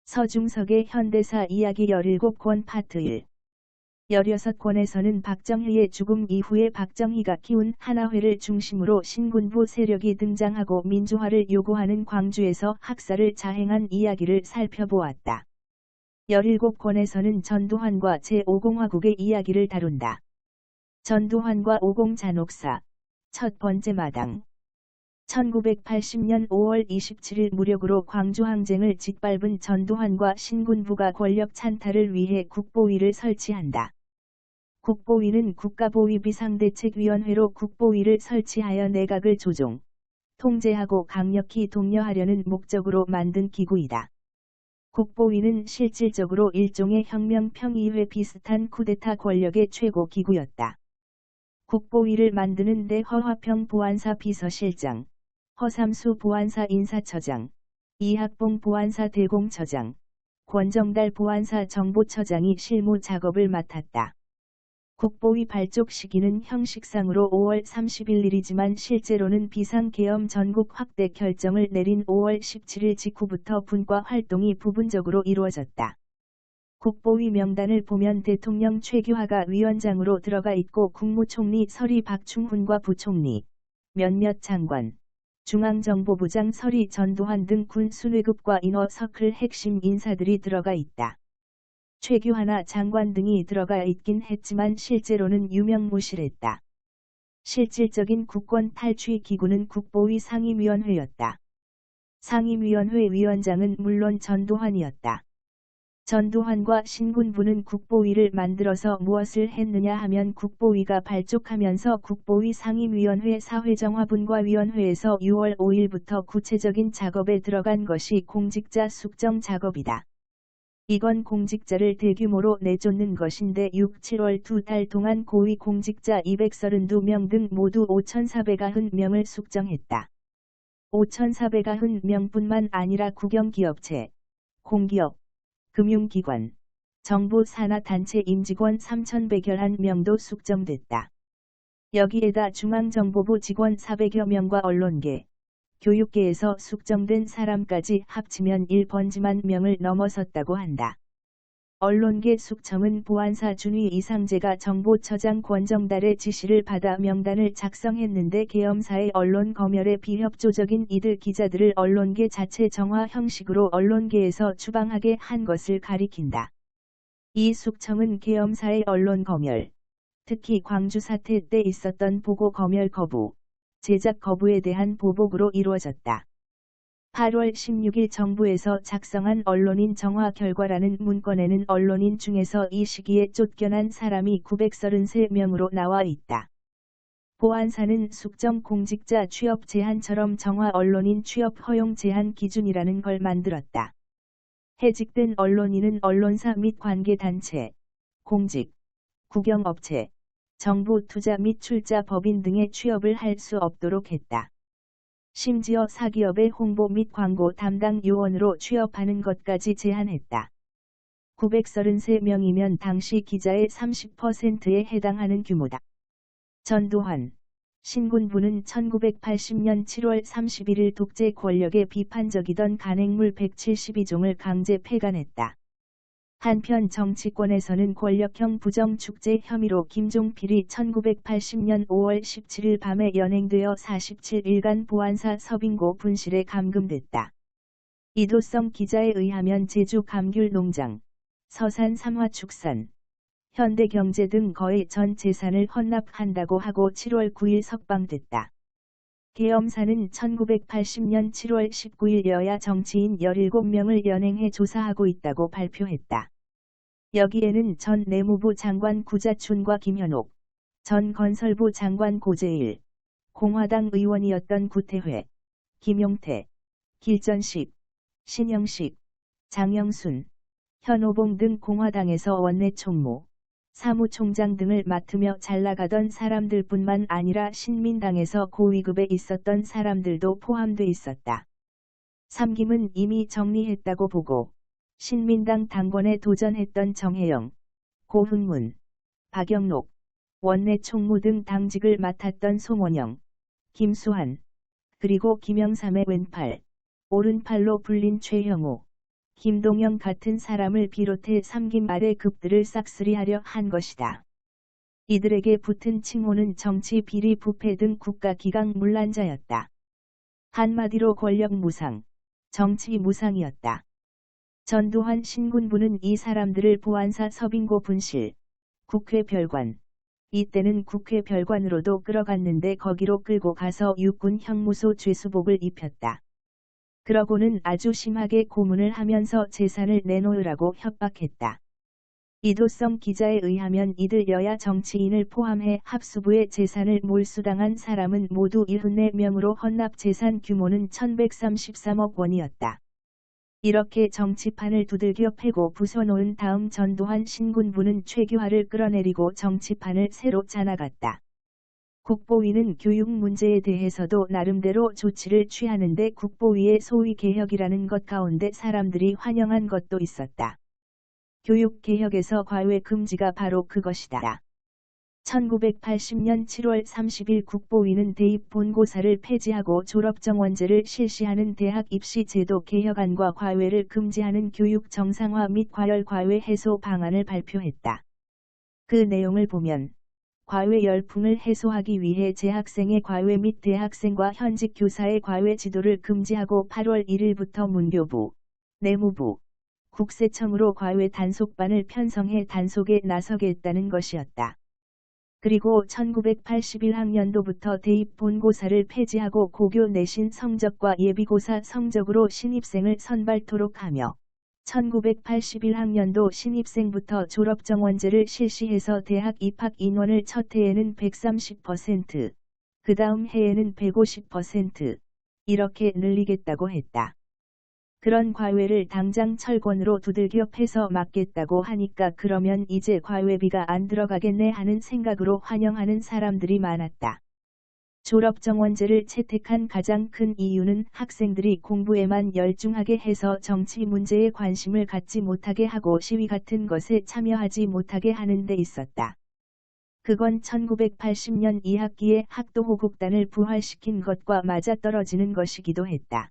서중석의 현대사 이야기 17권 파트 1. 16권에서는 박정희의 죽음 이후에 박정희가 키운 하나회를 중심으로 신군부 세력이 등장하고 민주화를 요구하는 광주에서 학살을 자행한 이야기를 살펴보았다. 17권에서는 전두환과 제5공화국의 이야기를 다룬다. 전두환과 오공잔혹사. 첫 번째 마당. 1980년 5월 27일 무력으로 광주항쟁을 짓밟은 전두환과 신군부가 권력 찬탈을 위해 국보위를 설치한다. 국보위는 국가보위비상대책위원회로 국보위를 설치하여 내각을 조종, 통제하고 강력히 독려하려는 목적으로 만든 기구이다. 국보위는 실질적으로 일종의 혁명평의회 비슷한 쿠데타 권력의 최고 기구였다. 국보위를 만드는 데 허화평 보안사 비서실장, 허삼수 보안사 인사처장, 이학봉 보안사 대공처장, 권정달 보안사 정보처장이 실무 작업을 맡았다. 국보위 발족 시기는 형식상으로 5월 31일이지만 실제로는 비상계엄 전국 확대 결정을 내린 5월 17일 직후부터 분과 활동이 부분적으로 이루어졌다. 국보위 명단을 보면 대통령 최규하가 위원장으로 들어가 있고 국무총리 서리 박충훈과 부총리, 몇몇 장관, 중앙정보부장 서리 전두환 등 군 순회급과 이너서클 핵심 인사들이 들어가 있다. 최규하나 장관 등이 들어가 있긴 했지만 실제로는 유명무실했다. 실질적인 국권 탈취 기구는 국보위 상임위원회였다. 상임위원회 위원장은 물론 전두환이었다. 전두환과 신군부는 국보위를 만들어서 무엇을 했느냐 하면 국보위가 발족하면서 국보위 상임위원회 사회정화분과위원회에서 6월 5일부터 구체적인 작업에 들어간 것이 공직자 숙정 작업이다. 이건 공직자를 대규모로 내쫓는 것인데 6, 7월 2달 동안 고위 공직자 232명 등 모두 5,490명을 숙정했다. 5,490명뿐만 아니라 국영기업체, 공기업, 금융기관, 정부 산하단체 임직원 3,111명도 숙정됐다. 여기에다 중앙정보부 직원 400여 명과 언론계, 교육계에서 숙정된 사람까지 합치면 1번지만 명을 넘어섰다고 한다. 언론계 숙청은 보안사 준위 이상재가 정보처장 권정달의 지시를 받아 명단을 작성했는데 계엄사의 언론 검열에 비협조적인 이들 기자들을 언론계 자체 정화 형식으로 언론계에서 추방하게 한 것을 가리킨다. 이 숙청은 계엄사의 언론 검열, 특히 광주 사태 때 있었던 보고 검열 거부, 제작 거부에 대한 보복으로 이루어졌다. 8월 16일 정부에서 작성한 언론인 정화 결과라는 문건에는 언론인 중에서 이 시기에 쫓겨난 사람이 933명으로 나와 있다. 보안사는 숙정 공직자 취업 제한처럼 정화 언론인 취업 허용 제한 기준이라는 걸 만들었다. 해직된 언론인은 언론사 및 관계단체, 공직, 국영업체, 정부 투자 및 출자 법인 등의 취업을 할 수 없도록 했다. 심지어 사기업의 홍보 및 광고 담당 요원으로 취업하는 것까지 제한했다. 933명이면 당시 기자의 30%에 해당하는 규모다. 전두환, 신군부는 1980년 7월 31일 독재 권력에 비판적이던 간행물 172종을 강제 폐간했다. 한편 정치권에서는 권력형 부정축제 혐의로 김종필이 1980년 5월 17일 밤에 연행되어 47일간 보안사 서빙고 분실에 감금됐다. 이도성 기자에 의하면 제주 감귤 농장, 서산 삼화축산, 현대경제 등 거의 전 재산을 헌납한다고 하고 7월 9일 석방됐다. 계엄사는 1980년 7월 19일 여야 정치인 17명을 연행해 조사하고 있다고 발표했다. 여기에는 전 내무부 장관 구자춘과 김현옥, 전 건설부 장관 고재일, 공화당 의원이었던 구태회, 김용태, 길전식, 신영식, 장영순, 현오봉 등 공화당에서 원내 총무, 사무총장 등을 맡으며 잘나가던 사람들뿐만 아니라 신민당에서 고위급에 있었던 사람들도 포함돼 있었다. 삼김은 이미 정리했다고 보고 신민당 당권에 도전했던 정혜영, 고훈문, 박영록, 원내 총무 등 당직을 맡았던 송원영, 김수환, 그리고 김영삼의 왼팔, 오른팔로 불린 최형우, 김동영 같은 사람을 비롯해 삼김 아래 급들을 싹쓸이하려 한 것이다. 이들에게 붙은 칭호는 정치 비리 부패 등 국가기강 문란자였다. 한마디로 권력 무상, 정치 무상이었다. 전두환 신군부는 이 사람들을 보안사 서빙고 분실, 국회 별관, 이때는 국회 별관으로도 끌어갔는데 거기로 끌고 가서 육군 형무소 죄수복을 입혔다. 그러고는 아주 심하게 고문을 하면서 재산을 내놓으라고 협박했다. 이도성 기자에 의하면 이들 여야 정치인을 포함해 합수부의 재산을 몰수당한 사람은 모두 74명으로 헌납 재산 규모는 1133억 원이었다. 이렇게 정치판을 두들겨 패고 부숴놓은 다음 전두환 신군부는 최규하를 끌어내리고 정치판을 새로 짜나갔다. 국보위는 교육 문제에 대해서도 나름대로 조치를 취하는데 국보위의 소위 개혁이라는 것 가운데 사람들이 환영한 것도 있었다. 교육개혁에서 과외 금지가 바로 그것이다. 1980년 7월 30일 국보위는 대입 본고사를 폐지하고 졸업정원제를 실시하는 대학 입시 제도 개혁안과 과외를 금지하는 교육 정상화 및 과열 과외 해소 방안을 발표했다. 그 내용을 보면 과외 열풍을 해소하기 위해 재학생의 과외 및 대학생과 현직 교사의 과외 지도를 금지하고 8월 1일부터 문교부, 내무부, 국세청으로 과외 단속반을 편성해 단속에 나서겠다는 것이었다. 그리고 1981학년도부터 대입 본고사를 폐지하고 고교 내신 성적과 예비고사 성적으로 신입생을 선발토록 하며 1981학년도 신입생부터 졸업정원제를 실시해서 대학 입학 인원을 첫 해에는 130%, 그 다음 해에는 150% 이렇게 늘리겠다고 했다. 그런 과외를 당장 철권으로 두들겨 패서 막겠다고 하니까 그러면 이제 과외비가 안 들어가겠네 하는 생각으로 환영하는 사람들이 많았다. 졸업정원제를 채택한 가장 큰 이유는 학생들이 공부에만 열중하게 해서 정치 문제에 관심을 갖지 못하게 하고 시위 같은 것에 참여하지 못하게 하는 데 있었다. 그건 1980년 2학기에 학도호국단을 부활시킨 것과 맞아떨어지는 것이기도 했다.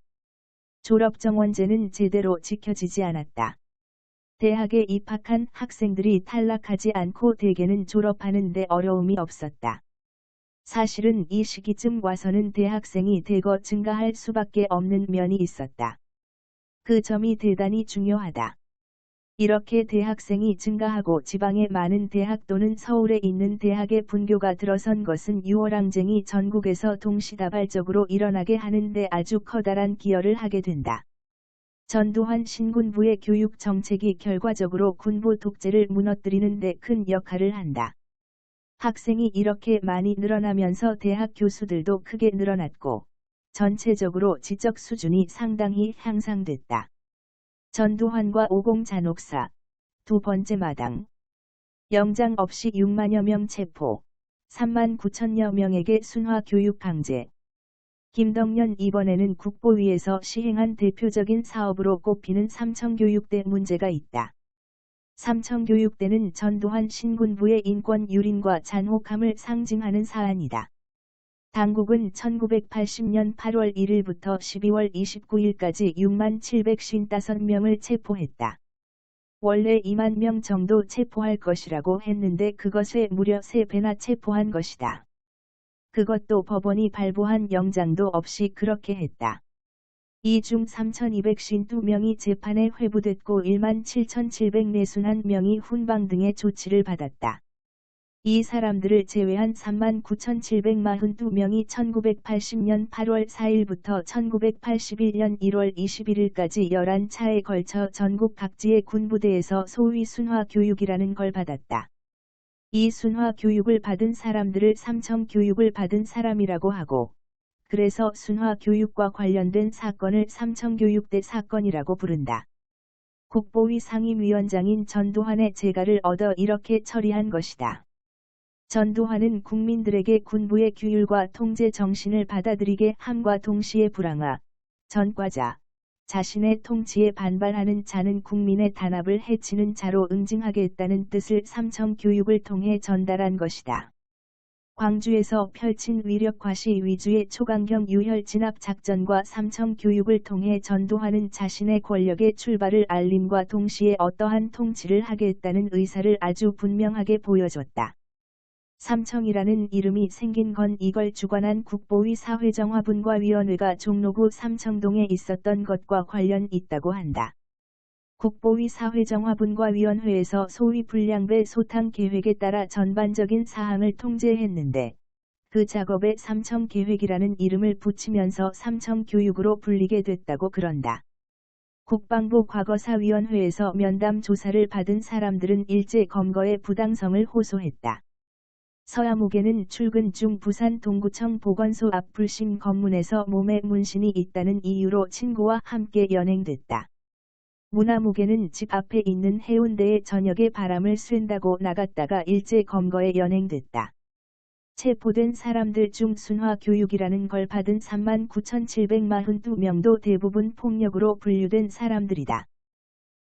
졸업정원제는 제대로 지켜지지 않았다. 대학에 입학한 학생들이 탈락하지 않고 대개는 졸업하는 데 어려움이 없었다. 사실은 이 시기쯤 와서는 대학생이 대거 증가할 수밖에 없는 면이 있었다. 그 점이 대단히 중요하다. 이렇게 대학생이 증가하고 지방의 많은 대학 또는 서울에 있는 대학에 분교가 들어선 것은 유월항쟁이 전국에서 동시다발적으로 일어나게 하는데 아주 커다란 기여를 하게 된다. 전두환 신군부의 교육 정책이 결과적으로 군부 독재를 무너뜨리는 데 큰 역할을 한다. 학생이 이렇게 많이 늘어나면서 대학 교수들도 크게 늘어났고 전체적으로 지적 수준이 상당히 향상됐다. 전두환과 오공잔혹사, 두 번째 마당. 영장 없이 6만여 명 체포, 3만 9천여 명에게 순화 교육 강제. 김덕년 이번에는 국보위에서 시행한 대표적인 사업으로 꼽히는 삼청교육대 문제가 있다. 삼청교육대는 전두환 신군부의 인권 유린과 잔혹함을 상징하는 사안이다. 당국은 1980년 8월 1일부터 12월 29일까지 6만 755명을 체포했다. 원래 2만 명 정도 체포할 것이라고 했는데 그것에 무려 3배나 체포한 것이다. 그것도 법원이 발부한 영장도 없이 그렇게 했다. 이 중 3,252명이 재판에 회부됐고 1만 7,741명이 훈방 등의 조치를 받았다. 이 사람들을 제외한 3만 9,742명이 1980년 8월 4일부터 1981년 1월 21일까지 11차에 걸쳐 전국 각지의 군부대에서 소위 순화교육이라는 걸 받았다. 이 순화교육을 받은 사람들을 삼청교육을 받은 사람이라고 하고, 그래서 순화교육과 관련된 사건을 삼청교육대 사건이라고 부른다. 국보위 상임위원장인 전두환의 재가를 얻어 이렇게 처리한 것이다. 전두환은 국민들에게 군부의 규율과 통제 정신을 받아들이게 함과 동시에 불황화, 전과자, 자신의 통치에 반발하는 자는 국민의 단합을 해치는 자로 응징하겠다는 뜻을 삼청교육을 통해 전달한 것이다. 광주에서 펼친 위력 과시 위주의 초강경 유혈 진압 작전과 삼청 교육을 통해 전두환은 자신의 권력의 출발을 알림과 동시에 어떠한 통치를 하겠다는 의사를 아주 분명하게 보여줬다. 삼청이라는 이름이 생긴 건 이걸 주관한 국보위 사회정화분과 위원회가 종로구 삼청동에 있었던 것과 관련 있다고 한다. 국보위 사회정화분과 위원회에서 소위 불량배 소탕 계획에 따라 전반적인 사항을 통제했는데 그 작업에 삼청계획이라는 이름을 붙이면서 삼청교육으로 불리게 됐다고 그런다. 국방부 과거사위원회에서 면담 조사를 받은 사람들은 일제 검거의 부당성을 호소했다. 서야무개는 출근 중 부산 동구청 보건소 앞 불심 검문에서 몸에 문신이 있다는 이유로 친구와 함께 연행됐다. 문화무개는 집 앞에 있는 해운대에 저녁에 바람을 쐰다고 나갔다가 일제 검거에 연행됐다. 체포된 사람들 중 순화교육이라는 걸 받은 39,742명도 대부분 폭력으로 분류된 사람들이다.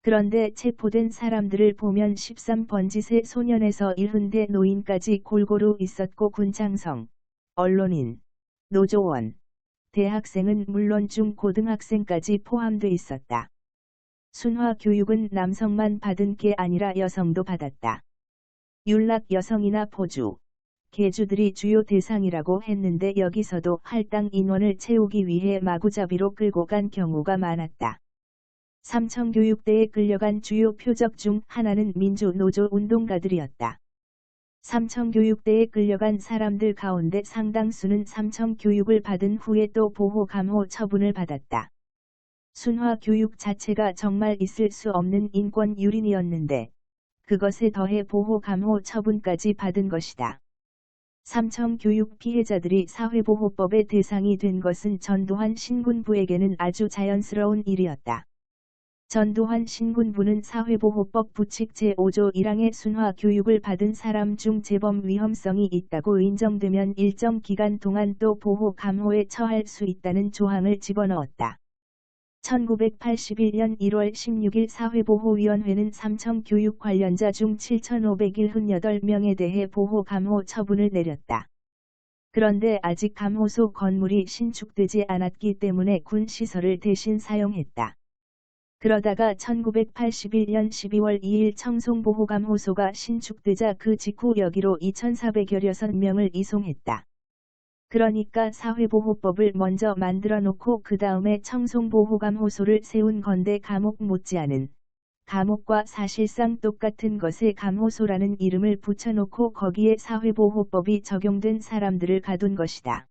그런데 체포된 사람들을 보면 13번지세 소년에서 일흔대 노인까지 골고루 있었고 군장성, 언론인, 노조원, 대학생은 물론 중고등학생까지 포함돼 있었다. 순화교육은 남성만 받은 게 아니라 여성도 받았다. 윤락 여성이나 포주, 계주들이 주요 대상이라고 했는데 여기서도 할당 인원을 채우기 위해 마구잡이로 끌고 간 경우가 많았다. 삼청교육대에 끌려간 주요 표적 중 하나는 민주노조 운동가들이었다. 삼청교육대에 끌려간 사람들 가운데 상당수는 삼청교육을 받은 후에 또 보호-감호 처분을 받았다. 순화교육 자체가 정말 있을 수 없는 인권 유린이었는데 그것에 더해 보호-감호 처분까지 받은 것이다. 삼청교육 피해자들이 사회보호법의 대상이 된 것은 전두환 신군부에게는 아주 자연스러운 일이었다. 전두환 신군부는 사회보호법 부칙 제5조 1항의 순화교육을 받은 사람 중 재범 위험성이 있다고 인정되면 일정 기간 동안 또 보호-감호에 처할 수 있다는 조항을 집어넣었다. 1981년 1월 16일 사회보호위원회는 삼청교육 관련자 중 7,578명에 대해 보호-감호 처분을 내렸다. 그런데 아직 감호소 건물이 신축되지 않았기 때문에 군 시설을 대신 사용했다. 그러다가 1981년 12월 2일 청송보호감호소가 신축되자 그 직후 여기로 2,416명을 이송했다. 그러니까 사회보호법을 먼저 만들어 놓고 그 다음에 청송보호감호소를 세운 건데 감옥 못지않은 감옥과 사실상 똑같은 것에 감호소라는 이름을 붙여놓고 거기에 사회보호법이 적용된 사람들을 가둔 것이다.